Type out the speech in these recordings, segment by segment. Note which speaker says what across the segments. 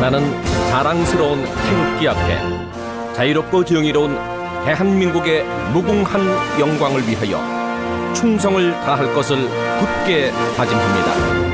Speaker 1: 나는 자랑스러운 태극기 앞에 자유롭고 정의로운 대한민국의 무궁한 영광을 위하여 충성을 다할 것을 굳게 다짐합니다.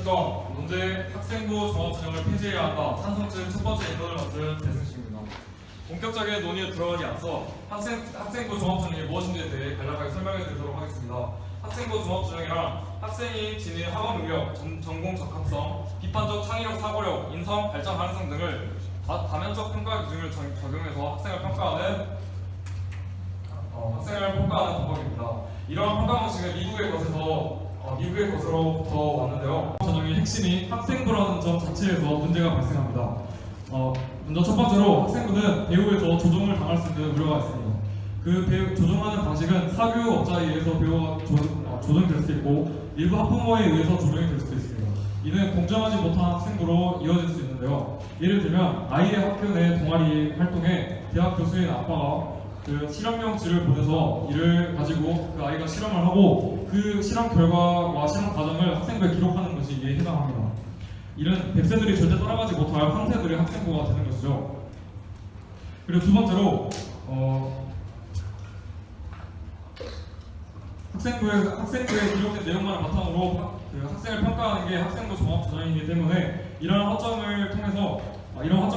Speaker 2: 특검 문제 학생부 종합전형을 폐지해야 한다. 찬성 측 첫 번째 인턴을 맡은 배승식입니다. 본격적인 논의에 들어가기 앞서 학생부 종합전형이 무엇인지에 대해 간략하게 설명해 드리도록 하겠습니다. 학생부 종합전형이란 학생이 지닌 학업 능력, 전공 적합성, 비판적 창의력 사고력, 인성, 발전 가능성 등을 다면적 평가 기준을 적용해서 학생을 평가하는 방법입니다. 이러한 평가 방식은 미국의 것으로부터 왔는데요. 전형의 핵심이 학생부라는 점 자체에서 문제가 발생합니다. 먼저 첫 번째로 학생부는 배후에서 조종을 당할 수 있는 우려가 있습니다. 그 조종하는 방식은 사교육업자에 의해서 배우가 조정될 수 있고 일부 학부모에 의해서 조정이 될 수도 있습니다. 이는 공정하지 못한 학생부로 이어질 수 있는데요. 예를 들면 아이의 학교 내 동아리 활동에 대학 교수인 아빠가 그 실험용지를 보내서 이를 가지고 그 아이가 실험을 하고 그 실험 결과와 실험 과정을 학생부에 기록하는 것이 이에 해당합니다. 이는 100세들이 절대 따라가지 못할 황새들의 학생부가 되는 것이죠. 그리고 두 번째로 학생부에 기록된 내용만을 바탕으로 그 학생을 평가하는 게 학생부 종합전형이기 때문에 이러한 허점을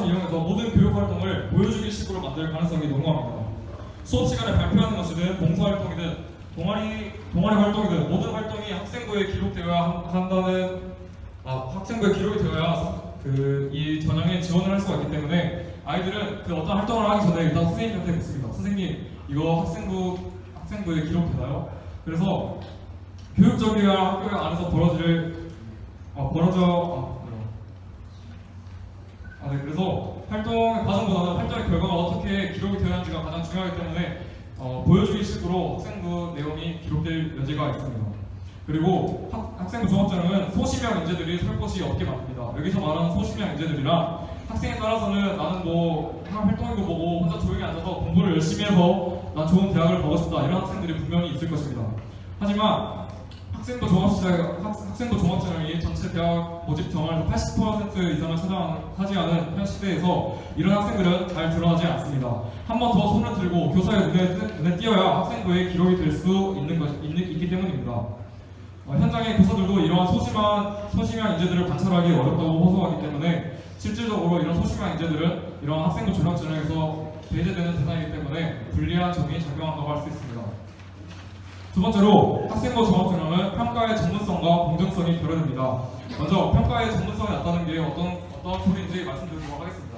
Speaker 2: 이용해서 모든 교육 활동을 보여주기 식으로 만들 가능성이 농후합니다. 수업 시간에 발표하는 것이든 봉사활동이든 동아리 활동이든 모든 활동이 학생부에 기록되어야 이 전형에 지원을 할 수가 있기 때문에 아이들은 그 어떤 활동을 하기 전에 일단 선생님한테 묻습니다. 선생님, 이거 학생부에 기록되나요? 그래서 교육적이야 학교 안에서 그래서 활동의 과정보다는 활동의 결과가 어떻게 기록이 되어 있는지가 가장 중요하기 때문에 보여주기 식으로 학생부 내용이 기록될 여지가 있습니다. 그리고 학생부 종합전형은 소심형 인재들이 설 곳이 없게 만듭니다. 여기서 말하는 소심형 인재들이란 학생에 따라서는 나는 활동이고 뭐고 혼자 조용히 앉아서 공부를 열심히 해서 나 좋은 대학을 가고 싶다 이런 학생들이 분명히 있을 것입니다. 하지만 학생부 종합전형이 전체 대학 모집 정원에서 80% 이상을 차지하는 현 시대에서 이런 학생들은 잘 드러나지 않습니다. 한 번 더 손을 들고 교사의 눈에 띄어야 학생부에 기록이 될 수 있기 때문입니다. 현장의 교사들도 이러한 소심한 인재들을 관찰하기 어렵다고 호소하기 때문에 실질적으로 이런 소심한 인재들은 이러한 학생부 종합전형에서 배제되는 대상이기 때문에 불리한 점이 작용한다고 할 수 있습니다. 두 번째로 학생부 종합전형은 평가의 전문성과 공정성이 결여됩니다. 먼저 평가의 전문성이 낮다는 게 어떤 소리인지 말씀드리도록 하겠습니다.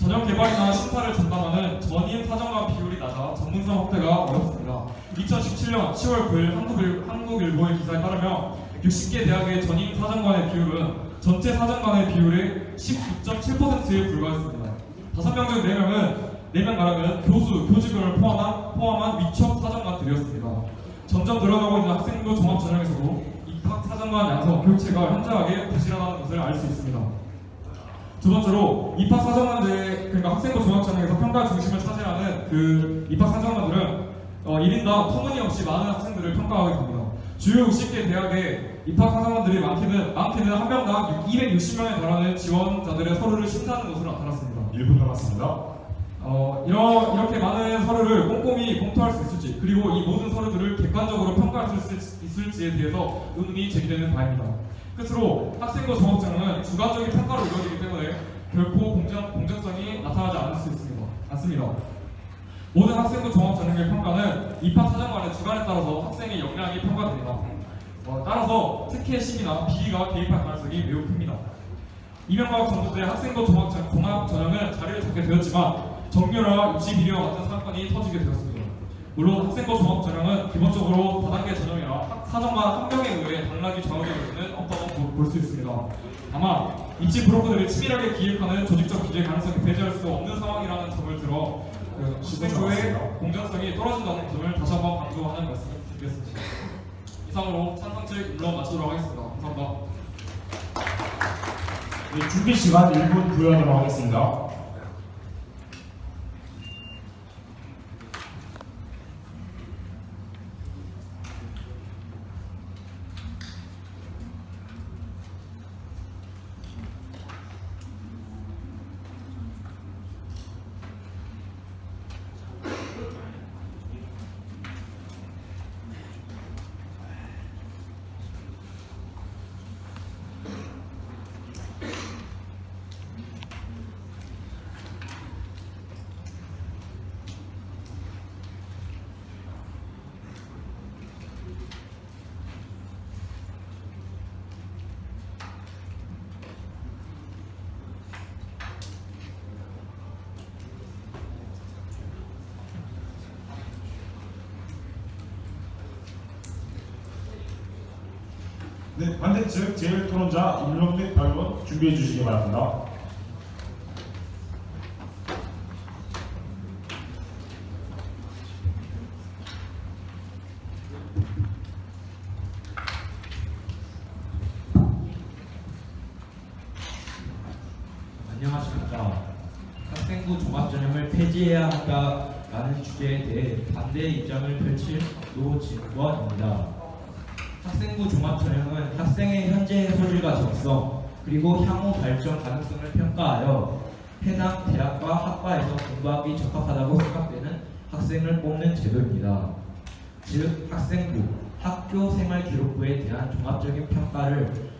Speaker 2: 전형 개발이나 심사를 전담하는 전임 사정관 비율이 낮아 전문성 확대가 어렵습니다. 2017년 10월 9일 한국일보의 기사에 따르면 60개 대학의 전임 사정관의 비율은 전체 사정관의 비율의 19.7%에 불과했습니다. 5명 중 4명 가량은 교직원을 포함한 위촉 사정관들이었습니다. 점점 늘어나고 있는 학생부 종합전형에서도 입학 사정관 양성 교체가 현저하게 부실하다는 것을 알 수 있습니다. 두 번째로 입학 사정관들, 그러니까 학생부 종합전형에서 평가 중심을 차지하는 그 입학 사정관들은 1인당 터무니없이 많은 학생들을 평가하게 됩니다. 주요 60개 대학의 입학 사정관들이 많게는 한 명당 260명에 달하는 지원자들의 서류를 심사하는 것으로 나타났습니다.
Speaker 3: 1분 남았습니다.
Speaker 2: 이렇게 많은 서류를 꼼꼼히 검토할 수 있을지, 그리고 이 모든 서류들을 객관적으로 평가할 수 있을지에 대해서 의문이 제기되는 바입니다. 끝으로 학생부 종합전형은 주관적인 평가로 이루어지기 때문에 결코 공정성이 나타나지 않습니다. 모든 학생부 종합전형의 평가는 입학 사정관의 주관에 따라서 학생의 역량이 평가됩니다. 따라서 특혜 시기나 비리가 개입할 가능성이 매우 큽니다. 이명박 정부 때 학생부 종합전형은 자리를 잡게 되었지만 정유라, 입시 비리와 같은 사건이 터지게 되었습니다. 물론 학생부 종합전형은 기본적으로 다단계 전형이라 사정관 한 명에 의해 당락이 좌우되어지는 없다고 볼 수 있습니다. 다만 입시 브로커들이 치밀하게 기획하는 조직적 규제 가능성이 배제할 수 없는 상황이라는 점을 들어 학생부의 공정성이 떨어진다는 점을 다시 한번 강조하는 말씀을 드리겠습니다. 이상으로 찬성책 일로 마치도록 하겠습니다. 감사합니다.
Speaker 3: 네, 준비 시간 1분 부여하도록 하겠습니다. 네, 반대측 제1토론자 임용택 발언 준비해 주시기 바랍니다.
Speaker 4: 안녕하십니까. 학생부 종합전형을 폐지해야 한다라는 주제에 대해 반대의 입장을 펼칠 노진권입니다. 학생부 종합전형은 학생의 현재의 소질과 적성 그리고 향후 발전 가능성을 평가하여 해당 대학과 학과에서 공부하기 적합하다고 생각되는 학생을 뽑는 제도입니다. 즉 학생부, 학교생활기록부에 대한 종합적인 평가를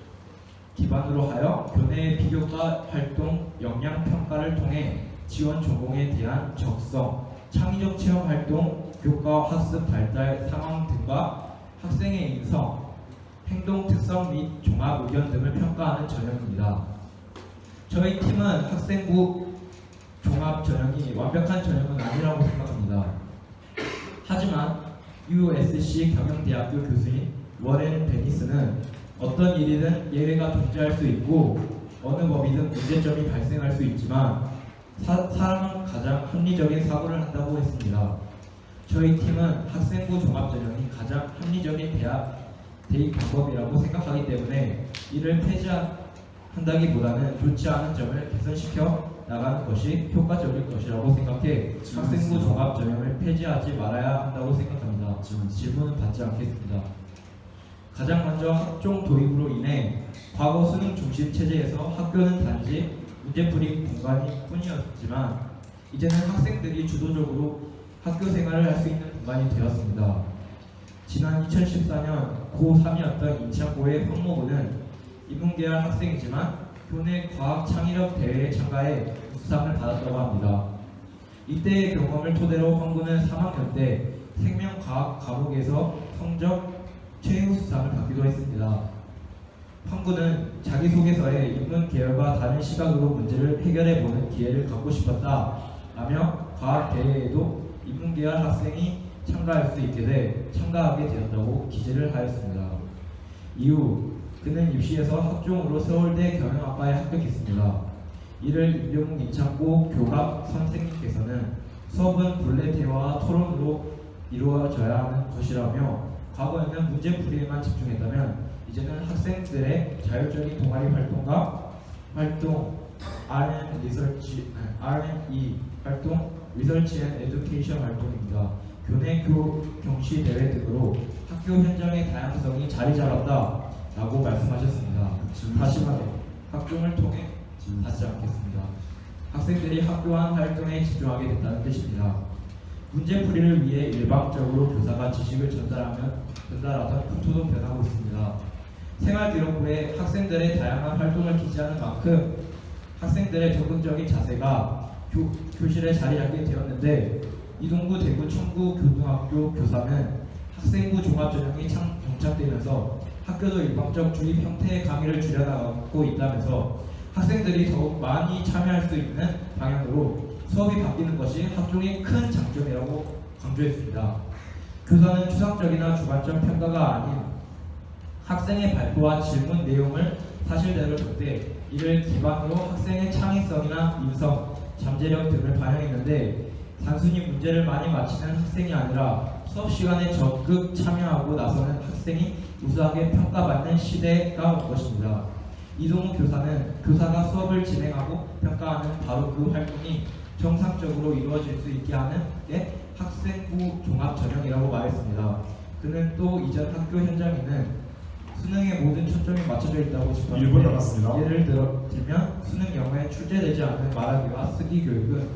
Speaker 4: 기반으로 하여 교내의 비교과 활동, 역량 평가를 통해 지원 전공에 대한 적성, 창의적 체험 활동, 교과 학습 발달 상황 등과 학생의 인성, 행동 특성 및 종합 의견 등을 평가하는 전형입니다. 저희 팀은 학생부 종합 전형이 완벽한 전형은 아니라고 생각합니다. 하지만 USC 경영대학교 교수인 워렌 베니스는 어떤 일이든 예외가 존재할 수 있고 어느 법이든 문제점이 발생할 수 있지만 사람은 가장 합리적인 사고를 한다고 했습니다. 저희 팀은 학생부 종합전형이 가장 합리적인 대입 방법이라고 생각하기 때문에 이를 폐지한다기보다는 좋지 않은 점을 개선시켜 나가는 것이 효과적일 것이라고 생각해 학생부 종합전형을 폐지하지 말아야 한다고 생각합니다. 질문은 받지 않겠습니다. 가장 먼저 학종 도입으로 인해 과거 수능 중심 체제에서 학교는 단지 문제풀이 공간이 뿐이었지만 이제는 학생들이 주도적으로 학교 생활을 할 수 있는 공간이 되었습니다. 지난 2014년 고3이었던 인천고의 황모부는 인문계열 학생이지만 교내 과학 창의력 대회에 참가해 우수상을 받았다고 합니다. 이때의 경험을 토대로 황부는 3학년 때 생명과학 과목에서 성적 최우수상을 받기도 했습니다. 황부는 자기소개서에 인문 계열과 다른 시각으로 문제를 해결해보는 기회를 갖고 싶었다라며 과학 대회에도 인문 계열 학생이 참가할 수 있게 돼 참가하게 되었다고 기재를 하였습니다. 이후 그는 입시에서 학종으로 서울대 경영학과에 합격했습니다. 이를 임병욱 임창고 교감 선생님께서는 수업은 본래 대화와 토론으로 이루어져야 하는 것이라며 과거에는 문제풀이에만 집중했다면 이제는 학생들의 자율적인 동아리 활동과 R&E 활동, 리서치 앤 에듀케이션 활동입니다. 교내 경시 대회 등으로 학교 현장의 다양성이 자리 잡았다라고 말씀하셨습니다. 다시 말해 학종을 통해 받지 않겠습니다. 학생들이 학교안 활동에 집중하게 됐다는 뜻입니다. 문제풀이를 위해 일방적으로 교사가 지식을 전달하던 풍토도 변하고 있습니다. 생활기록부에 학생들의 다양한 활동을 기재하는 만큼 학생들의 적극적인 자세가 교실에 자리 잡게 되었는데 이동구 대구 청구 고등학교 교사는 학생부 종합전형이 정착되면서 학교도 일방적 주입 형태의 강의를 줄여나가고 있다면서 학생들이 더욱 많이 참여할 수 있는 방향으로 수업이 바뀌는 것이 학종의 큰 장점이라고 강조했습니다. 교사는 추상적이나 주관적 평가가 아닌 학생의 발표와 질문 내용을 사실대로 적되 이를 기반으로 학생의 창의성이나 인성, 잠재력 등을 반영했는데 단순히 문제를 많이 맞히는 학생이 아니라 수업 시간에 적극 참여하고 나서는 학생이 우수하게 평가받는 시대가 올 것입니다. 이동우 교사는 교사가 수업을 진행하고 평가하는 바로 그 활동이 정상적으로 이루어질 수 있게 하는 게 학생부 종합전형이라고 말했습니다. 그는 또 이전 학교 현장에는 수능의 모든 초점이 맞춰져 있다고
Speaker 3: 1분 남았습니다.
Speaker 4: 짚었는데 예를 들면 수능 영어에 출제되지 않는 말하기와 쓰기 교육은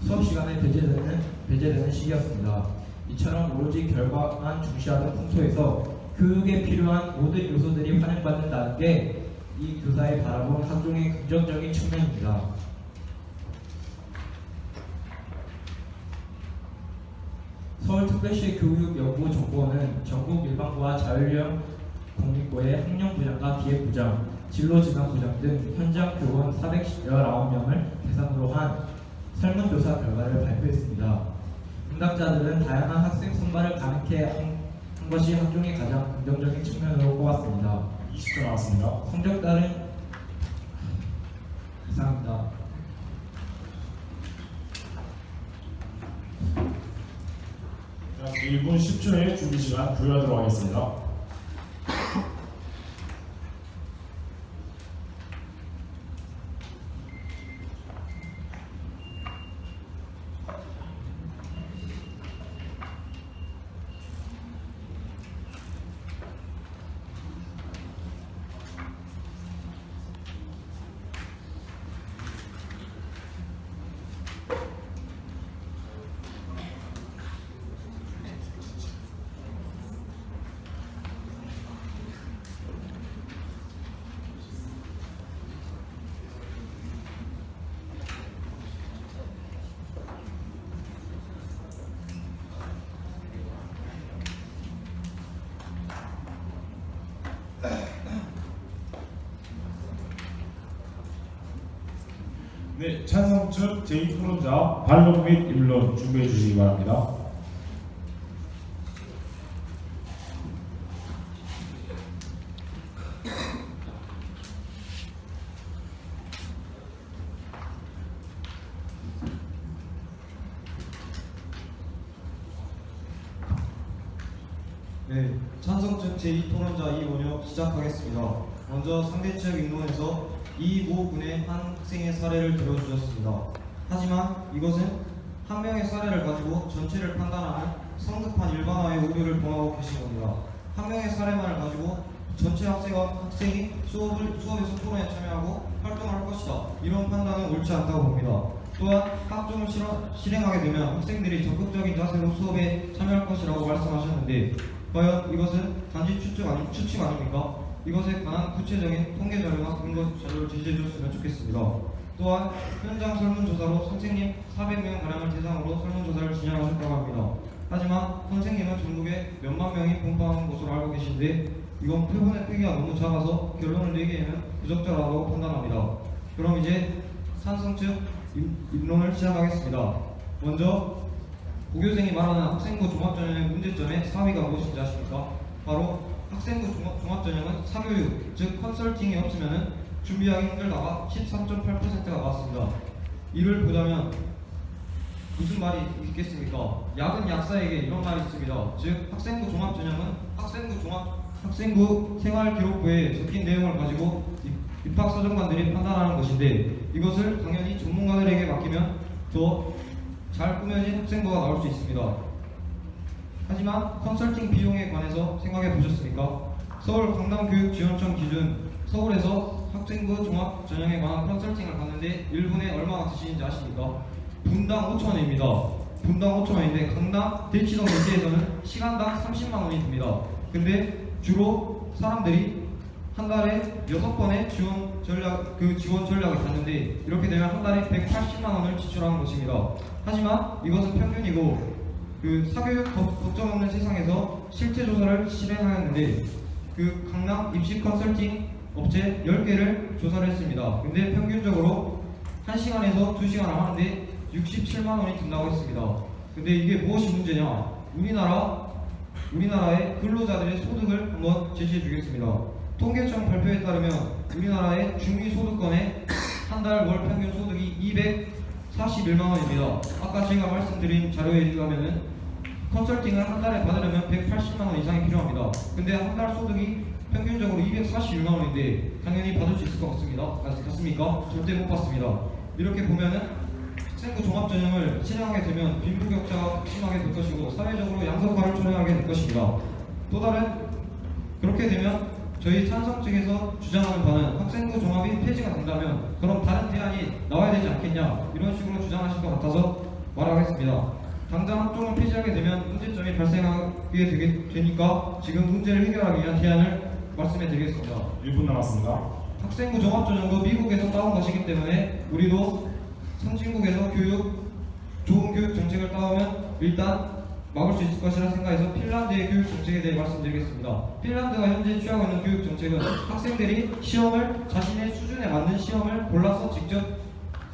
Speaker 4: 수업 시간에 배제되는 시기였습니다. 이처럼 오로지 결과만 중시하는 풍토에서 교육에 필요한 모든 요소들이 환영받는다는 게 이 교사의 바라본 학종의 긍정적인 측면입니다. 서울특별시 교육연구정보원은 전국 일반고와 자율형 공립고의 학령부장과 기획부장, 진로진학부장 등 현장 교원 419명을 대상으로 한 설문조사 결과를 발표했습니다. 응답자들은 다양한 학생 선발을 가능케 한 것이 학종의 가장 긍정적인 측면으로 꼽았습니다.
Speaker 3: 20초 남았습니다.
Speaker 4: 성적 따른 이상입니다.
Speaker 3: 자, 1분 10초의 준비 시간 부여하도록 하겠습니다. 네, 찬성 측 제2토론자 반론 및 입론 준비해 주시기 바랍니다.
Speaker 5: 네, 찬성 측 제2토론자 이원혁 시작하겠습니다. 먼저 상대 측 입론에서 이모 군의 한 학생의 사례를 들어주셨습니다. 하지만 이것은 한 명의 사례를 가지고 전체를 판단하는 성급한 일반화의 오류를 범하고 계신 겁니다. 한 명의 사례만을 가지고 전체 학생이 수업에서 토론에 참여하고 활동을 할 것이다, 이런 판단은 옳지 않다고 봅니다. 또한 학종을 실행하게 되면 학생들이 적극적인 자세로 수업에 참여할 것이라고 말씀하셨는데, 과연 이것은 단지 추측 아닙니까? 이것에 관한 구체적인 통계 자료나 근거 자료를 제시해 주셨으면 좋겠습니다. 또한 현장 설문조사로 선생님 400명 가량을 대상으로 설문조사를 진행하셨다고 합니다. 하지만 선생님은 전국에 몇만 명이 봉사하는 것으로 알고 계신데, 이건 표본의 크기가 너무 작아서 결론을 내기에는 부적절하다고 판단합니다. 그럼 이제 찬성 측 입론을 시작하겠습니다. 먼저 고교생이 말하는 학생부 종합전형의 문제점의 사위가 무엇인지 아십니까? 바로 학생부 종합전형은 사교육, 즉 컨설팅이 없으면 준비하기 힘들다가 13.8%가 나왔습니다. 이를 보자면 무슨 말이 있겠습니까? 약은 약사에게 이런 말이 있습니다. 즉 학생부 종합전형은 학생부 생활기록부에 적힌 내용을 가지고 입학사정관들이 판단하는 것인데, 이것을 당연히 전문가들에게 맡기면 더 잘 꾸며진 학생부가 나올 수 있습니다. 하지만 컨설팅 비용에 관해서 생각해 보셨습니까? 서울 강남교육지원청 기준 서울에서 학생부 종합전형에 관한 컨설팅을 받는데 1분에 얼마가 드시는지 아십니까? 분당 5,000원입니다. 분당 5,000원인데 강남 대치동 일대에서는 시간당 30만 원이 듭니다. 근데 주로 사람들이 한 달에 6번의 지원 전략을 받는데, 이렇게 되면 한 달에 180만 원을 지출하는 것입니다. 하지만 이것은 평균이고, 사교육 걱정 없는 세상에서 실태 조사를 실행하였는데, 강남 입시 컨설팅 업체 10개를 조사를 했습니다. 근데 평균적으로 1시간에서 2시간을 하는데 67만 원이 든다고 했습니다. 근데 이게 무엇이 문제냐? 우리나라의 근로자들의 소득을 한번 제시해 주겠습니다. 통계청 발표에 따르면 우리나라의 중위소득권의 한 달 월 평균 소득이 241만 원입니다. 아까 제가 말씀드린 자료에 의하면은 컨설팅을 한 달에 받으려면 180만 원 이상이 필요합니다. 근데 한 달 소득이 평균적으로 241만 원인데 당연히 받을 수 있을 것 같습니까? 절대 못 받습니다. 이렇게 보면은 학생부 종합전형을 실행하게 되면 빈부격차가 심하게 될 것이고, 사회적으로 양극화를 초래하게 될 것입니다. 또 다른, 그렇게 되면 저희 찬성 측에서 주장하는 바는 학생부 종합이 폐지가 된다면 그럼 다른 대안이 나와야 되지 않겠냐, 이런 식으로 주장하실 것 같아서 말하겠습니다. 당장 학종을 폐지하게 되면 문제점이 발생하게 되니까 지금 문제를 해결하기 위한 대안을 말씀해 드리겠습니다.
Speaker 3: 1분 남았습니다.
Speaker 5: 학생부 종합전형도 미국에서 따온 것이기 때문에 우리도 선진국에서 좋은 교육 정책을 따오면 일단 막을 수 있을 것이라 생각해서 핀란드의 교육 정책에 대해 말씀드리겠습니다. 핀란드가 현재 취하고 있는 교육 정책은 학생들이 자신의 수준에 맞는 시험을 골라서 직접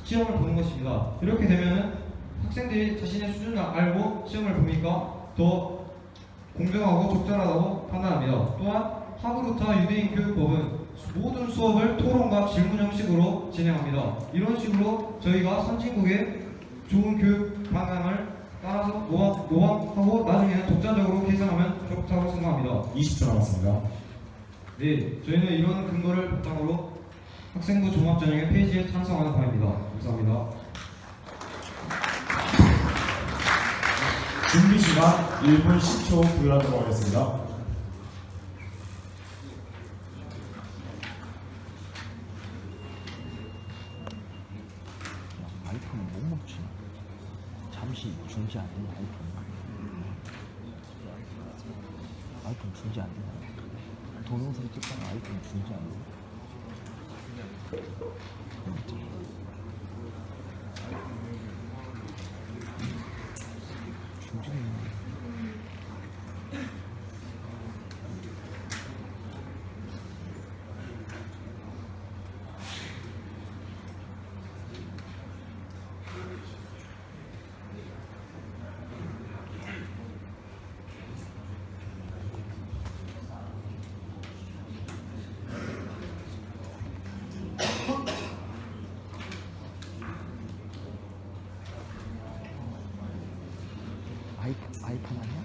Speaker 5: 시험을 보는 것입니다. 이렇게 되면 학생들이 자신의 수준을 알고 시험을 보니까 더 공정하고 적절하다고 판단합니다. 또한 하브루타 유대인 교육법은 모든 수업을 토론과 질문 형식으로 진행합니다. 이런 식으로 저희가 선진국의 좋은 교육 방향을 따라서 노악하고 나중에는 독자적으로 개선하면 좋다고 생각합니다.
Speaker 3: 20초 남았습니다.
Speaker 5: 네, 저희는 이런 근거를 바탕으로 학생부 종합전형의 페이지에 찬성하는 바입니다. 감사합니다.
Speaker 3: 준비 시간 1분 10초 부여하도록 하겠습니다.
Speaker 6: 아이폰은 못 멈추나? 잠시 중지 안 되나 아이폰 중지 안 되나? 동영상 찍다가 아이폰 중지 안 되나? 중지는 아이폰 아니야?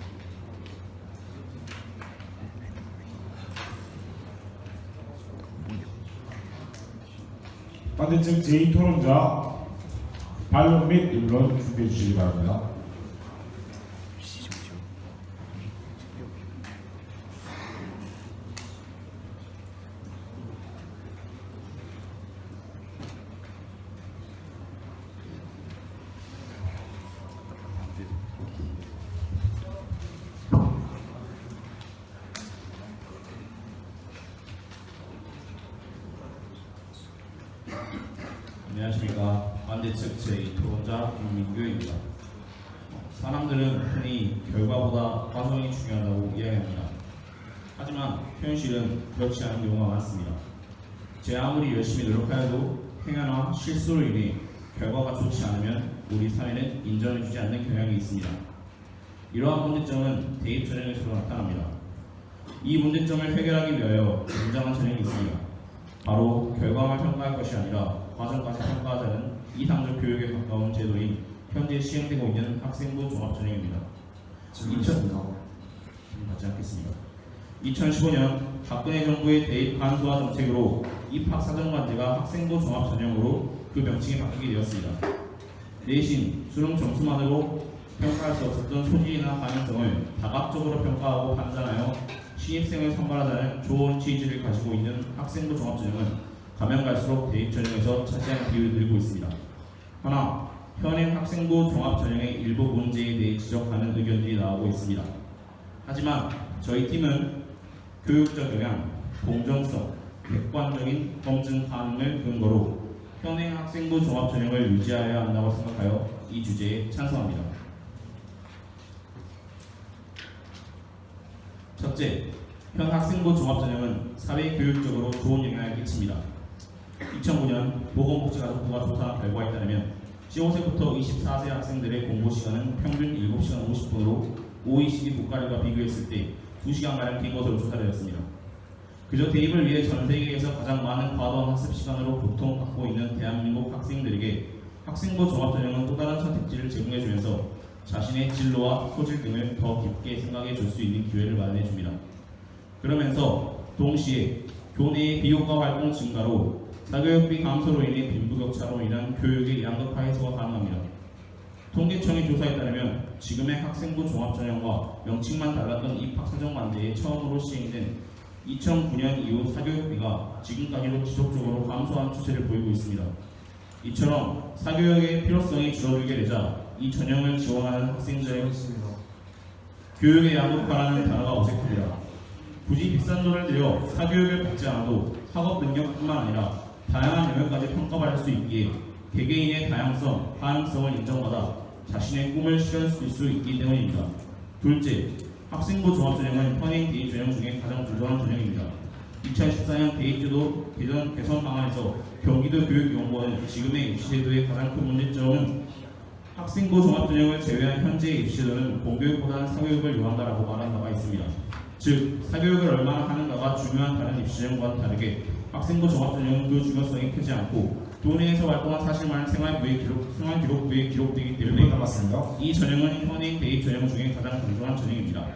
Speaker 3: 반대측 제2토론자 반론 및 입론 준비해 주시기 바랍니다.
Speaker 7: 안녕하십니까. 반대측 제2토론자 김민규입니다. 사람들은 흔히 결과보다 과정이 중요하다고 이야기합니다. 하지만 현실은 그렇지 않은 경우가 많습니다. 제 아무리 열심히 노력하여도 행여나 실수로 인해 결과가 좋지 않으면 우리 사회는 인정해주지 않는 경향이 있습니다. 이러한 문제점은 대입 전형에서도 나타납니다. 이 문제점을 해결하기 위하여 굉장한 전형이 있습니다. 바로 결과만 평가할 것이 아니라 과정까지 평가하자는 이상적 교육에 가까운 제도인 현재 시행되고 있는 학생부 종합전형입니다. 받지 않겠습니다. 2015년 박근혜 정부의 대입 간소화 정책으로 입학사정관제가 학생부 종합전형으로 그 명칭이 바뀌게 되었습니다. 내신, 수능 점수만으로 평가할 수 없었던 소질이나 가능성을 다각적으로 평가하고 판단하여 신입생을 선발하자는 좋은 취지를 가지고 있는 학생부 종합전형은 가면 갈수록 대입 전형에서 차지하는 비율이 늘고 있습니다. 하나, 현행 학생부 종합전형의 일부 문제에 대해 지적하는 의견들이 나오고 있습니다. 하지만 저희 팀은 교육적 영향, 공정성, 객관적인 검증 가능을 근거로 현행 학생부 종합전형을 유지하여야 한다고 생각하여 이 주제에 찬성합니다. 첫째, 현 학생부 종합전형은 사회교육적으로 좋은 영향을 끼칩니다. 2009년 보건복지가족부가 조사한 결과에 따르면 15세부터 24세 학생들의 공부 시간은 평균 7시간 50분으로 OECD 국가들과 비교했을 때 2시간가량 긴 것으로 조사되었습니다. 그저 대입을 위해 전 세계에서 가장 많은 과도한 학습 시간으로 고통받고 있는 대한민국 학생들에게 학생부 종합전형은 또 다른 선택지를 제공해주면서 자신의 진로와 소질 등을 더 깊게 생각해 줄 수 있는 기회를 마련해 줍니다. 그러면서 동시에 교내의 비효과 활동 증가로 사교육비 감소로 인해 빈부격차로 인한 교육의 양극화 해소가 가능합니다. 통계청의 조사에 따르면 지금의 학생부 종합전형과 명칭만 달랐던 입학사정관제에 처음으로 시행된 2009년 이후 사교육비가 지금까지도 지속적으로 감소하는 추세를 보이고 있습니다. 이처럼 사교육의 필요성이 줄어들게 되자 이 전형을 지원하는 학생들의 교육의 양극화라는 단어가 어색합니다. 굳이 비싼 돈을 들여 사교육을 받지 않아도 학업 능력뿐만 아니라 다양한 영역까지 평가받을 수 있기에 개개인의 다양성, 가능성을 인정받아 자신의 꿈을 실현시킬 수 있기 때문입니다. 둘째, 학생부 종합전형은 현행 대입 전형 중에 가장 부족한 전형입니다. 2014년 대입제도 개선 방안에서 경기도 교육연구원은 지금의 입시제도의 가장 큰 문제점은 학생부 종합전형을 제외한 현재의 입시제도는 공교육보다는 사교육을 요한다라고 말한 바가 있습니다. 즉 사교육을 얼마나 하는가가 중요한 다른 입시전형과는 다르게 학생부 종합전형은 그 중요성이 크지 않고 교내에서 활동한 사실만 생활기록부에 기록되기
Speaker 3: 1분
Speaker 7: 때문에
Speaker 3: 남았습니다.
Speaker 7: 이 전형은 현행 대입 전형 중에 가장 공정한 전형입니다.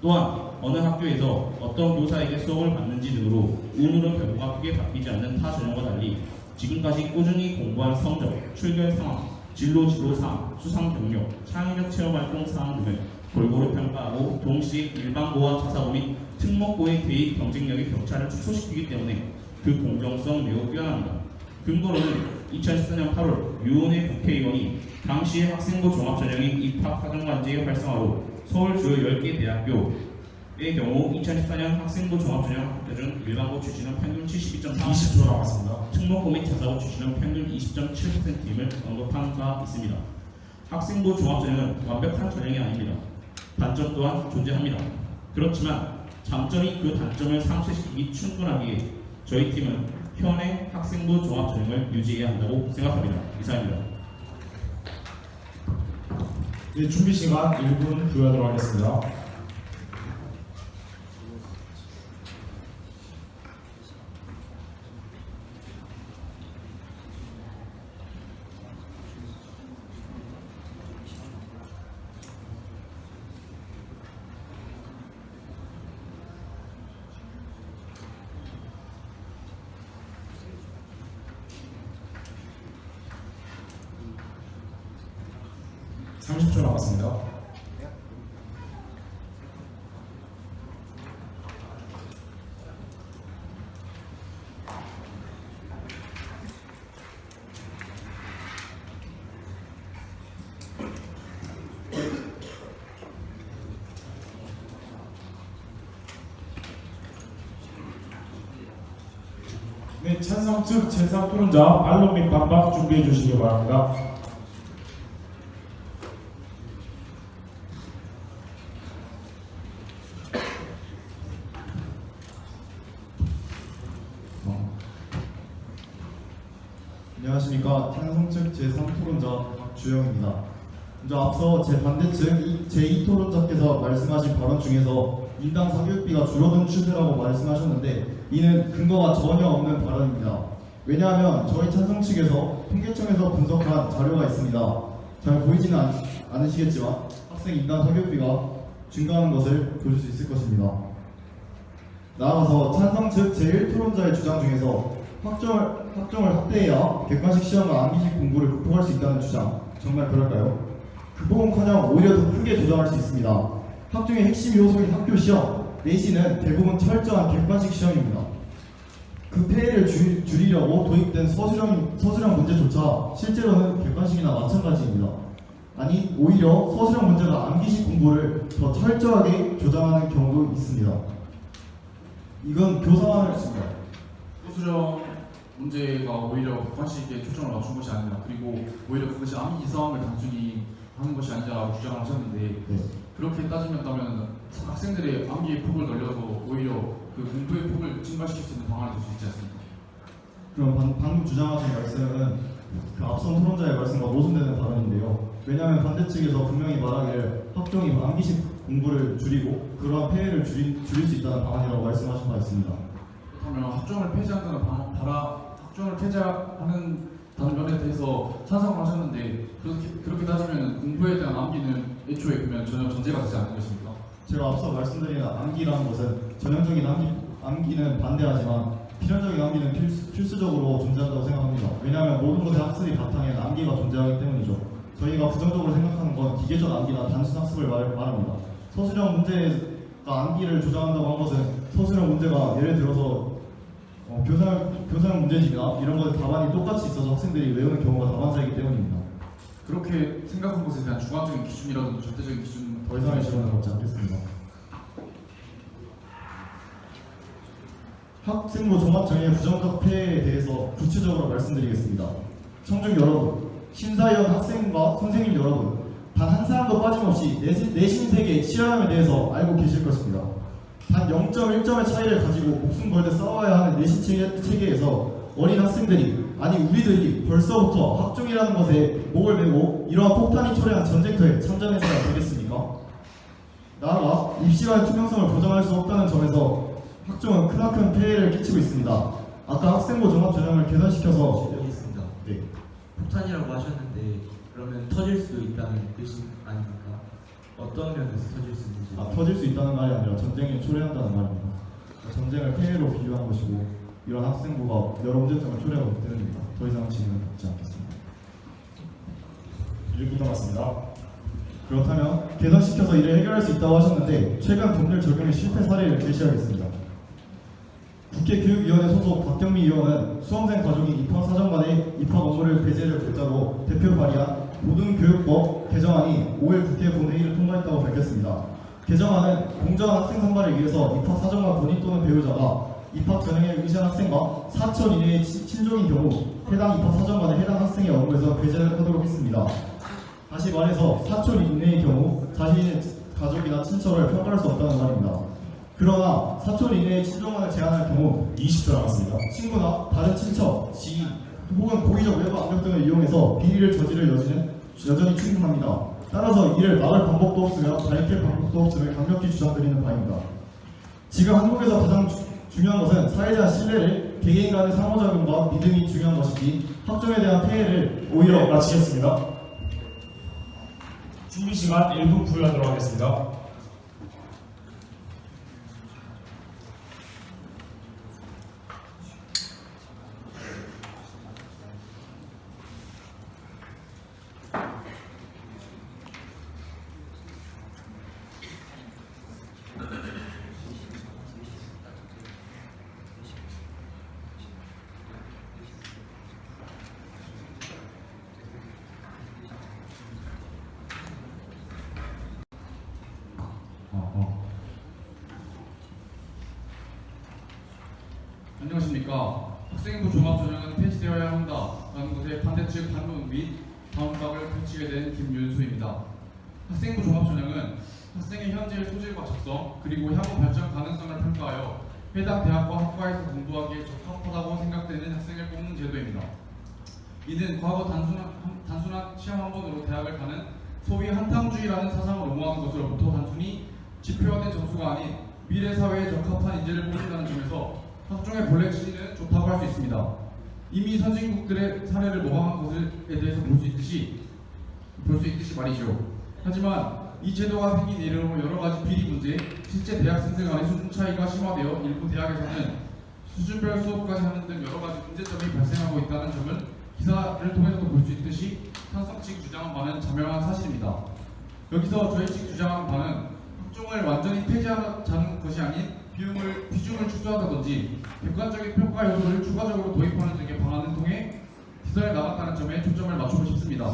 Speaker 7: 또한 어느 학교에서 어떤 교사에게 수업을 받는지 등으로 운으로 결과가 크게 바뀌지 않는 타 전형과 달리 지금까지 꾸준히 공부한 성적, 출결 상황, 진로 지도 사항, 수상 경력, 창의력 체험 활동 사항 등을 골고루 평가하고 동시에 일반고와 자사고 및 특목고의 대입 경쟁력의 격차를 축소시키기 때문에 그 공정성 매우 뛰어납니다. 근거로는 2014년 8월 유은혜 국회의원이 당시의 학생부 종합전형인 입학 사정관제의 활성화로 서울 주요 10개 대학교의 경우 2014년 학생부 종합전형 합격 중 일반고 출신은 평균 72.4%,
Speaker 3: 20초 남았습니다.
Speaker 7: 특목고 및 자사고 출신은 평균 20.7%임을 언급한 바 있습니다. 학생부 종합전형은 완벽한 전형이 아닙니다. 단점 또한 존재합니다. 그렇지만 장점이 그 단점을 상쇄시키기 충분하기에 저희 팀은 현행 학생부 종합전형을 유지해야 한다고 생각합니다. 이상입니다.
Speaker 3: 네, 준비 시간 1분 부여하도록 하겠습니다. (30초) 남았습니다. 네, 찬성 측 제3토론자 반론 및 반박 준비해 주시기 바랍니다.
Speaker 5: 안녕하십니까. 찬성 측 제3토론자 박주영입니다. 먼저 앞서 제 반대측 제2토론자께서 말씀하신 발언 중에서 인당 사교육비가 줄어든 추세라고 말씀하셨는데 이는 근거가 전혀 없는 발언입니다. 왜냐하면 저희 찬성 측에서 통계청에서 분석한 자료가 있습니다. 잘 보이지는 않으시겠지만 학생 인당 사교육비가 증가하는 것을 보실 수 있을 것입니다. 나아가서 찬성 측 제1토론자의 주장 중에서 학종을 확대해야 객관식 시험과 암기식 공부를 극복할 수 있다는 주장, 정말 그럴까요? 극복은커녕 오히려 더 크게 조장할 수 있습니다. 학종의 핵심 요소인 학교 시험, 내신은 대부분 철저한 객관식 시험입니다. 그 폐해를 줄이려고 도입된 서술형 문제조차 실제로는 객관식이나 마찬가지입니다. 아니, 오히려 서술형 문제가 암기식 공부를 더 철저하게 조장하는 경우도 있습니다. 이건 교사만을 했습니다.
Speaker 8: 소수령 문제가 오히려 객관식에 초점을 맞춘 것이 아니라 그리고 오히려 그것이 암기 이상을 단순히 하는 것이 아니라 주장을 하셨는데
Speaker 5: 네.
Speaker 8: 그렇게 따지면 학생들의 암기의 폭을 늘려서 오히려 그 공부의 폭을 증가시킬 수 있는 방안이 될 수 있지 않습니까?
Speaker 5: 그럼 방금 주장하신 말씀은 그 앞선 토론자의 말씀과 모순되는 발언인데요. 왜냐하면 반대측에서 분명히 말하기를 학종이 암기식 공부를 줄이고 그러한 폐해를 줄일 수 있다는 방안이라고 말씀하신 바 있습니다.
Speaker 8: 그렇다면 학종을 폐지한다는 학종을 폐지하는 다른 면에 대해서 찬성을 하셨는데 그렇게 따지면 공부에 대한 암기는 애초에 그러면 전혀 전제가 되지 않는 것입니까?
Speaker 5: 제가 앞서 말씀드린 암기라는 것은 전형적인 암기는 반대하지만 필연적인 암기는 필수적으로 존재한다고 생각합니다. 왜냐하면 모든 것의 학습이 바탕에는 암기가 존재하기 때문이죠. 저희가 부정적으로 생각하는 건 기계적 암기나 단순 학습을 말합니다. 서술형 문제가 암기를 조장한다고 한 것은 서술형 문제가 예를 들어서 교사형 문제집이나 이런 것에 답안이 똑같이 있어서 학생들이 외우는 경우가 다반사이기 때문입니다.
Speaker 8: 그렇게 생각한 것에 대한 주관적인 기준이라든지 절대적인 기준은
Speaker 5: 더 이상의 질문은 없지 않겠습니다. 학생부 종합정의 부정적 폐해에 대해서 구체적으로 말씀드리겠습니다. 청중 여러분, 심사위원 학생과 선생님 여러분, 단 한 사람도 빠짐없이 내신 세계의 치열함에 대해서 알고 계실 것입니다. 단 0.1점의 차이를 가지고 목숨 걸듯 싸워야 하는 내신 체계에서 어린 학생들이, 아니 우리들이 벌써부터 학종이라는 것에 목을 메고 이러한 폭탄이 초래한 전쟁터에 참전해서야 되겠습니까?
Speaker 9: 나아가 입시와의 투명성을 보장할 수 없다는 점에서 학종은 크나큰 폐해를 끼치고 있습니다. 아까 학생부 종합 전형을 개선시켜서
Speaker 4: 여기 있습니다.
Speaker 9: 네.
Speaker 4: 폭탄이라고 하셨는데 그러면 터질 수 있다는 뜻이 아닙니까? 어떤 면에서 터질 수 있는지.
Speaker 9: 터질 수 있다는 말이 아니라 전쟁에 초래한다는 말입니다. 전쟁을 폐해로 비유한 것이고 이런 학생부가 여러 문제점을 초래하고 있기 때문입니다. 더 이상 질문을 받지 않겠습니다.
Speaker 3: 1분 남았습니다.
Speaker 9: 그렇다면 개선시켜서 이를 해결할 수 있다고 하셨는데 최근 법률 적용의 실패 사례를 제시하겠습니다. 국회교육위원회 소속 박경미 의원은 수험생 가족이 입학사정관의 입학 업무를 배제를 결자로 대표 발의한 고등교육법 개정안이 5일 국회 본회의를 통과했다고 밝혔습니다. 개정안은 공정한 학생 선발을 위해서 입학사정관 본인 또는 배우자가 입학 전형에 의시한 학생과 4천 이내의 친족인 경우 해당 입학사정관에 해당 학생의 업무에서 배제를 하도록 했습니다. 다시 말해서 4천 이내의 경우 자신의 가족이나 친척을 평가할 수 없다는 말입니다. 그러나 4천 이내의 친족만을 제한할 경우
Speaker 3: 20초 남았습니다.
Speaker 9: 친구나 다른 친척, 지인 혹은 고의적 외부 압력 등을 이용해서 비리를 저지를 여지는 여전히 충분합니다. 따라서 이를 막을 방법도 없으며 밝힐 방법도 없음을 강력히 주장드리는 바입니다. 지금 한국에서 가장 중요한 것은 사회에 대한 신뢰를 개개인 간의 상호작용과 믿음이 중요한 것이지 학종에 대한 폐해를 오히려
Speaker 3: 마치겠습니다. 준비 시간 1분 부여하도록 하겠습니다.
Speaker 8: 안녕하십니까. 학생부 종합전형은 폐지되어야 한다라는 것에 반대 측 반론 및 다음각을 펼치게 된 김윤수입니다. 학생부 종합전형은 학생의 현재의 소질과 적성 그리고 향후 발전 가능성을 평가하여 해당 대학과 학과에서 공부하기에 적합하다고 생각되는 학생을 뽑는 제도입니다. 이는 과거 단순한 시험 한 번으로 대학을 가는 소위 한탕주의라는 사상을 옹호하는 것으로부터 단순히 지표화된 점수가 아닌 미래 사회에 적합한 인재를 뽑는다는 점에서 학종의 본래 취지는 좋다고 할 수 있습니다. 이미 선진국들의 사례를 모방한 것에 대해서 볼 수 있듯이 말이죠. 하지만 이 제도가 생긴 이래로 여러 가지 비리 문제, 실제 대학생들 간의 수준 차이가 심화되어 일부 대학에서는 수준별 수업까지 하는 등 여러 가지 문제점이 발생하고 있다는 점을 기사를 통해서도 볼 수 있듯이 찬성 측 주장한 바는 자명한 사실입니다. 여기서 저희 측 주장한 바는 학종을 완전히 폐지하자는 것이 아닌 비중을 축소한다든지 객관적인 평가 요소를 추가적으로 도입하는 등의 방안을 통해 개선해 나갔다는 점에 초점을 맞추고 싶습니다.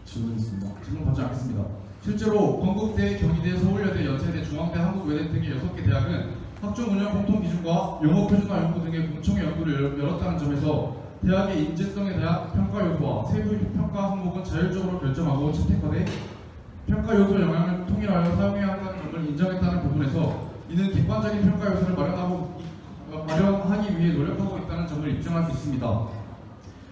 Speaker 8: 질문 있습니다. 질문 받지 않겠습니다. 실제로 건국대, 경희대, 서울여대, 연세대, 중앙대, 한국외대 등의 6개 대학은 학종 운영 공통 기준과 영어 표준화 연구 등의 공청회 연구를 열었다는 점에서 대학의 인재성에 대한 평가 요소와 세부 평가 항목은 자율적으로 결정하고 채택하되 평가 요소 영향을 통일하여 사용해야 한다는 점을 인정했다는 부분에서 이는 객관적인 평가 요소를 마련하기 위해 노력하고 있다는 점을 입증할 수 있습니다.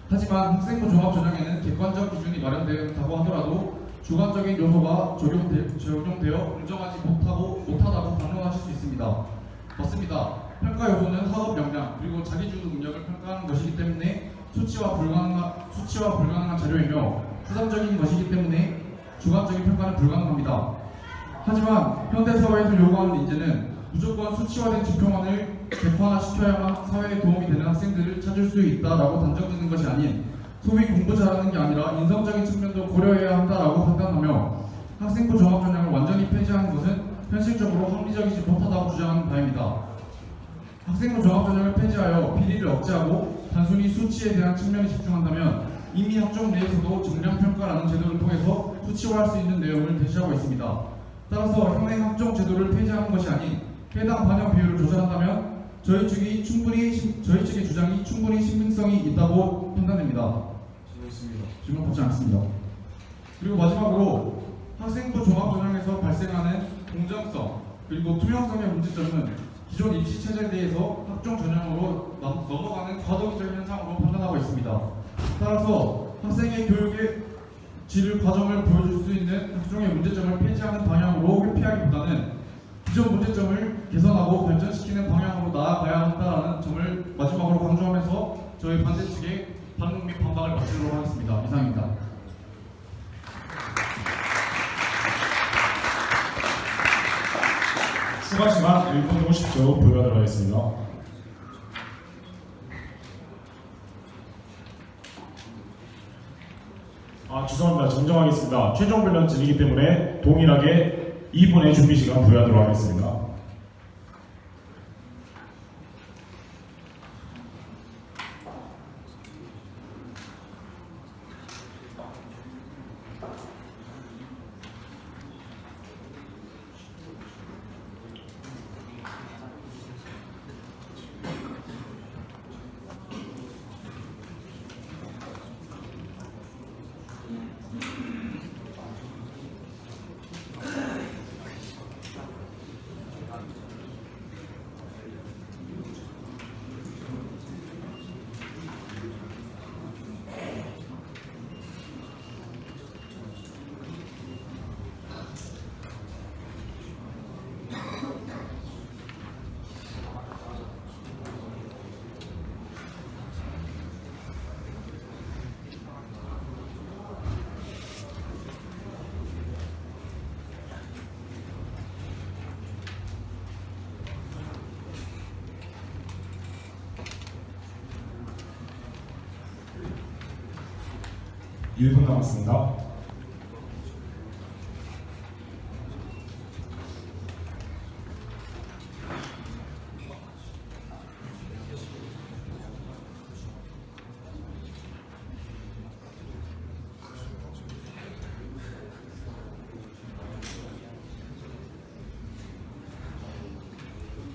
Speaker 8: 하지만 학생부 종합 전형에는 객관적 기준이 마련되었다고 하더라도 주관적인 요소가 적용되어 인정하지 못하다고 반론하실 수 있습니다. 맞습니다. 평가 요소는 학업 역량 그리고 자기주도 능력을 평가하는 것이기 때문에 수치와 불가능한 자료이며 추상적인 것이기 때문에 주관적인 평가는 불가능합니다. 하지만 현대사회에서 요구하는 인재는 무조건 수치화된 지표만을 객관화시켜야만 사회에 도움이 되는 학생들을 찾을 수 있다라고 단정짓는 것이 아닌 소위 공부 잘하는 게 아니라 인성적인 측면도 고려해야 한다라고 판단하며 학생부 종합전형을 완전히 폐지하는 것은 현실적으로 합리적이지 못하다고 주장하는 바입니다. 학생부 종합전형을 폐지하여 비리를 억제하고 단순히 수치에 대한 측면에 집중한다면 이미 학종 내에서도 정량평가라는 제도를 통해서 수치화할 수 있는 내용을 제시하고 있습니다. 따라서 현행 학종 제도를 폐지하는 것이 아닌 해당 반영 비율을 조절한다면 저희 측의 주장이 충분히 신빙성이 있다고 판단됩니다. 질문 받지 않습니다. 그리고 마지막으로 학생부 종합전형에서 발생하는 공정성 그리고 투명성의 문제점은 기존 입시 체제에 대해서 학종 전형으로 넘어가는 과도기적인 현상으로 판단하고 있습니다. 따라서 학생의 교육에 질 과정을 보여줄 수 있는 학종의 문제점을 폐지하는 방향으로 회피하기보다는 기존 문제점을 개선하고 발전시키는 방향으로 나아가야 한다는 점을 마지막으로 강조하면서 저희 반대 측의 반응 및 반박을 마치도록 하겠습니다. 이상입니다.
Speaker 3: 추가 시간 1분 50초 부여하도록 하겠습니다. 죄송합니다. 정정하겠습니다. 최종 변론진이기 때문에 동일하게 2분의 준비 시간 부여하도록 하겠습니다. 일 분 남았습니다.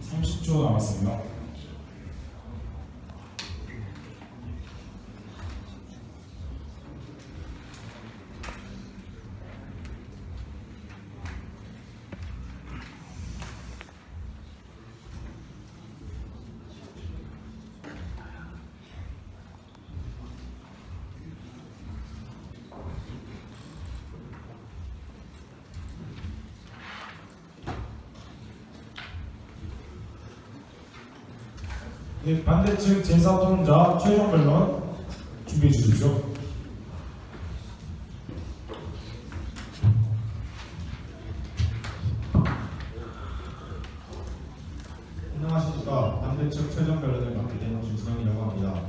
Speaker 3: (30초) 남았습니다. 네, 반대측 제4토론자 최종 변론 준비해 주십시오.
Speaker 9: 안녕하십니까. 반대측 최종 변론을 맡게 된 김수영이라고 합니다.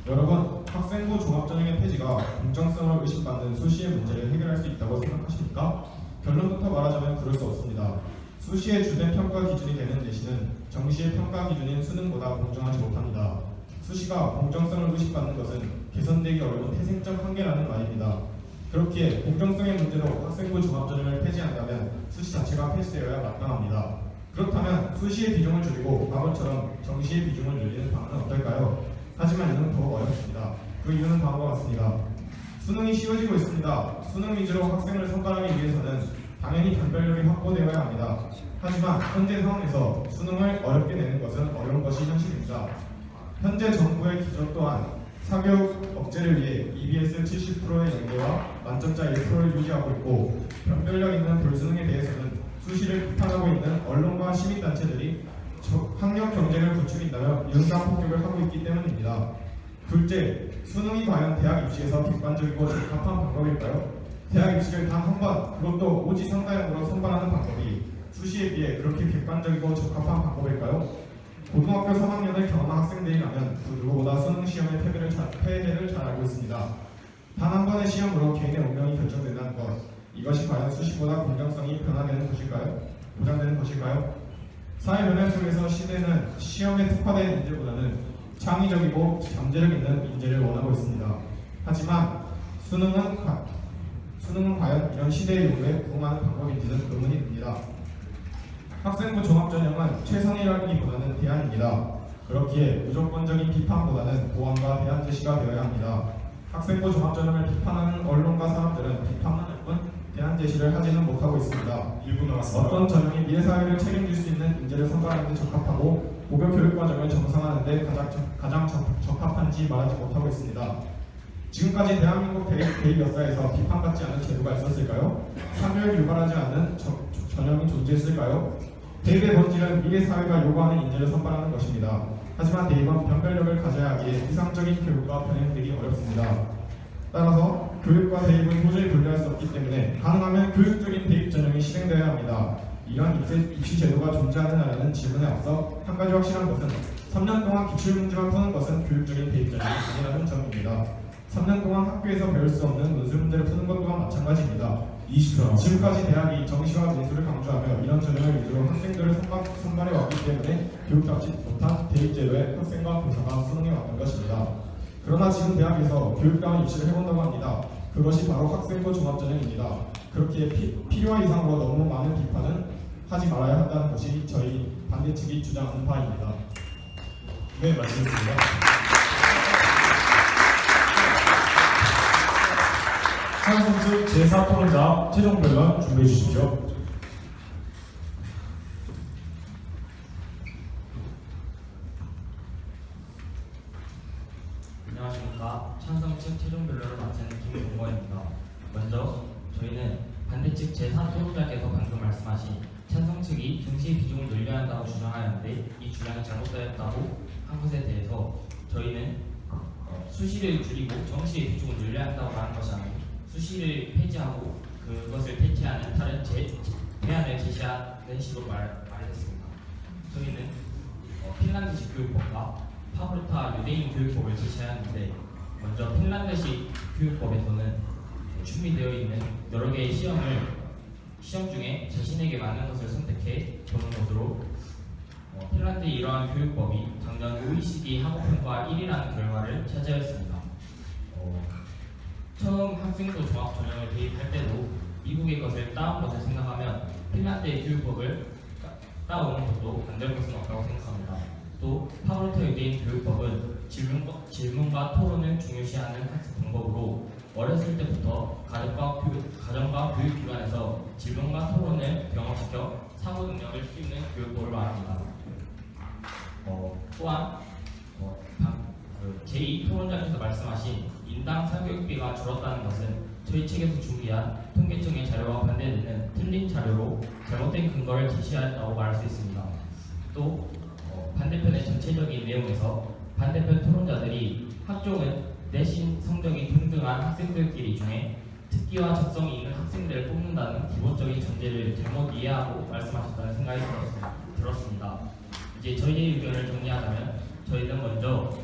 Speaker 9: 여러분, 학생부 종합전형의 폐지가 공정성을 의심받는 수시의 문제를 해결할 수 있다고 생각하십니까? 결론부터 말하자면 그럴 수 없습니다. 수시의 주된 평가 기준이 되는 내신은 정시의 평가 기준인 수능보다 공정하지 못합니다. 수시가 공정성을 의심받는 것은 개선되기 어려운 태생적 한계라는 말입니다. 그렇기에 공정성의 문제로 학생부 종합전형을 폐지한다면 수시 자체가 폐지되어야 마땅합니다. 그렇다면 수시의 비중을 줄이고 과거처럼 정시의 비중을 늘리는 방안은 어떨까요? 하지만 이는 더욱 어렵습니다. 그 이유는 다음과 같습니다. 수능이 쉬워지고 있습니다. 수능 위주로 학생을 선발하기 위해서는 당연히 변별력이 확보되어야 합니다. 하지만 현재 상황에서 수능을 어렵게 내는 것은 어려운 것이 현실입니다. 현재 정부의 기조 또한 사교육 억제를 위해 EBS 70%의 연계와 만점자 1%를 유지하고 있고 변별력 있는 불수능에 대해서는 수시를 비판하고 있는 언론과 시민단체들이 학력 경쟁을 부추긴다며 윤상 폭격을 하고 있기 때문입니다. 둘째, 수능이 과연 대학 입시에서 객관적이고 적합한 방법일까요? 대학 입시를 단 한 번, 그것도 오지선다형으로 선발하는 방법이 수시에 비해 그렇게 객관적이고 적합한 방법일까요? 고등학교 3학년을 경험한 학생들이라면 그 누구보다 수능 시험의 패배를 잘 알고 있습니다. 단 한 번의 시험으로 개인의 운명이 결정된다는 것, 이것이 과연 수시보다 공정성이 변화되는 것일까요? 보장되는 것일까요? 사회 변화 속에서 시대는 시험에 특화된 인재보다는 창의적이고 잠재력 있는 인재를 원하고 있습니다. 하지만 수능은 과연 이런 시대의 요구에 부응하는 방법인지는 의문이 듭니다. 학생부 종합전형은 최선이라기보다는 대안입니다. 그렇기에 무조건적인 비판보다는 보완과 대안 제시가 되어야 합니다. 학생부 종합전형을 비판하는 언론과 사람들은 비판만 할 뿐 대안 제시를 하지는 못하고 있습니다.
Speaker 3: 1분 남았습니다.
Speaker 9: 어떤 전형이 미래 사회를 책임질 수 있는 인재를 선발하는 데 적합하고 고교 교육 과정을 정상화하는 데 가장 적합한지 말하지 못하고 있습니다.
Speaker 10: 지금까지 대한민국 대입 역사에서 비판받지 않은 제도가 있었을까요? 사교육을 유발하지 않는 전형이 존재했을까요? 대입의 본질은 미래 사회가 요구하는 인재를 선발하는 것입니다. 하지만 대입은 변별력을 가져야 하기에 이상적인 교육과 병행되기 어렵습니다. 따라서 교육과 대입은 도저히 분리할 수 없기 때문에 가능하면 교육적인 대입 전형이 실행되어야 합니다. 이러한 입시 제도가 존재하는 한에는 질문에 앞서 한 가지 확실한 것은 3년 동안 기출문제만 푸는 것은 교육적인 대입 전형이 아니라는 점입니다. 3년 동안 학교에서 배울 수 없는 논술 문제를 푸는 것 또한 마찬가지입니다.
Speaker 3: 20초.
Speaker 10: 지금까지 대학이 정시와 논술을 강조하며 이런 전형을 위주로 학생들을 선발해 왔기 때문에 교육답지 못한 대입제도에 학생과 교사가 수능해 왔던 것입니다. 그러나 지금 대학에서 교육다운 입시를 해본다고 합니다. 그것이 바로 학생부 종합전형입니다. 그렇게 필요한 이상으로 너무 많은 비판은 하지 말아야 한다는 것이 저희 반대 측이 주장하는 바입니다.
Speaker 3: 네, 맞습니다. 찬성 측 제4토론자 최종 변론 준비해 주십시오.
Speaker 4: 안녕하십니까. 찬성 측 최종 변론을 맡은 김동건입니다. 먼저 저희는 반대 측 제4토론자께서 방금 말씀하신 찬성 측이 정시 비중을 늘려야 한다고 주장하였는데 이 주장이 잘못되었다고 한 것에 대해서 저희는 수시를 줄이고 정시의 비중을 늘려야 한다고 하는 것이 아니고 수시를 폐지하고 그것을 대체하는 다른 대안을 제시하는 식으로 말했습니다. 저희는 핀란드식 교육법과 파브르타 유대인 교육법을 제시하였는데 먼저 핀란드식 교육법에서는 준비되어 있는 여러 개의 시험 중에 자신에게 맞는 것을 선택해 보는 것으로 핀란드의 이러한 교육법이 작년 OECD 학업평가 1위라는 결과를 차지하였습니다. 처음 학생부 종합 전형을 대입할 때도 미국의 것을 따온 것을 생각하면 핀란드의 교육법을 따오는 것도 안 될 것은 없다고 생각합니다. 또 파브르타 유대인 교육법은 질문과 토론을 중요시하는 학습 방법으로 어렸을 때부터 가정과 교육기관에서 질문과 토론을 경험시켜 사고 능력을 키우는 교육법을 말합니다. 또한 제2토론자께서 말씀하신 인당 사교육비가 줄었다는 것은 저희 측에서 준비한 통계청의 자료와 반대되는 틀린 자료로 잘못된 근거를 제시하였다고 말할 수 있습니다. 또 반대편의 전체적인 내용에서 반대편 토론자들이 학종은 내신 성적이 동등한 학생들끼리 중에 특기와 적성이 있는 학생들을 뽑는다는 기본적인 전제를 잘못 이해하고 말씀하셨다는 생각이 들었습니다. 이제 저희의 의견을 정리하자면 저희는 먼저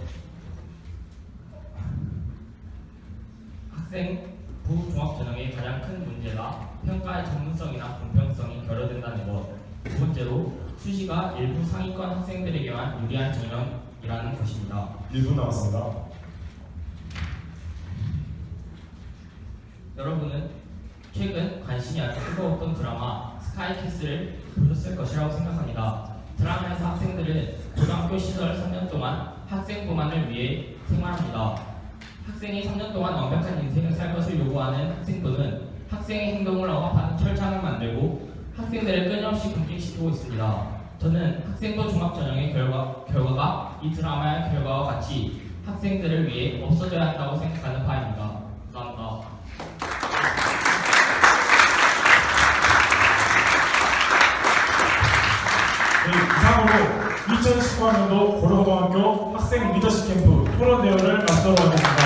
Speaker 4: 학생부 종합전형의 가장 큰 문제가 평가의 전문성이나 공평성이 결여된다는 것. 두 번째로 수시가 일부 상위권 학생들에게만 유리한 전형이라는 것입니다.
Speaker 3: 1분 남았습니다.
Speaker 4: 여러분은 최근 관심이 아주 뜨거웠던 드라마 스카이캐슬을 보셨을 것이라고 생각합니다. 드라마에서 학생들은 고등학교 시절 3년 동안 학생부만을 위해 생활합니다. 학생이 3년 동안 완벽한 인생을 살 것을 요구하는 학생부는 학생의 행동을 억압하는 철창을 만들고 학생들을 끊임없이 경직시키고 있습니다. 저는 학생부 종합전형의 결과가 이 드라마의 결과와 같이 학생들을 위해 없어져야 한다고 생각하는 바입니다. 감사합니다.
Speaker 3: 네, 이상으로 2019학년도 고려고등학교 학생 리더십 캠프 토론 대회를 마치도록 하겠습니다.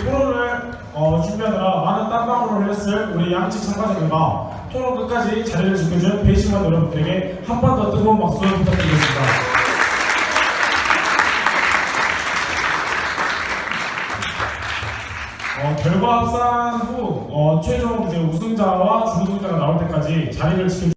Speaker 3: 토론을 준비하느라 많은 땀방울을 했을 우리 양측 참가자들과 토론 끝까지 자리를 지켜준 배심원 여러분들에게 한 번 더 뜨거운 박수 부탁드리겠습니다. 결과 합산 후 최종 우승자와 준우승자가 나올 때까지 자리를 지켜주신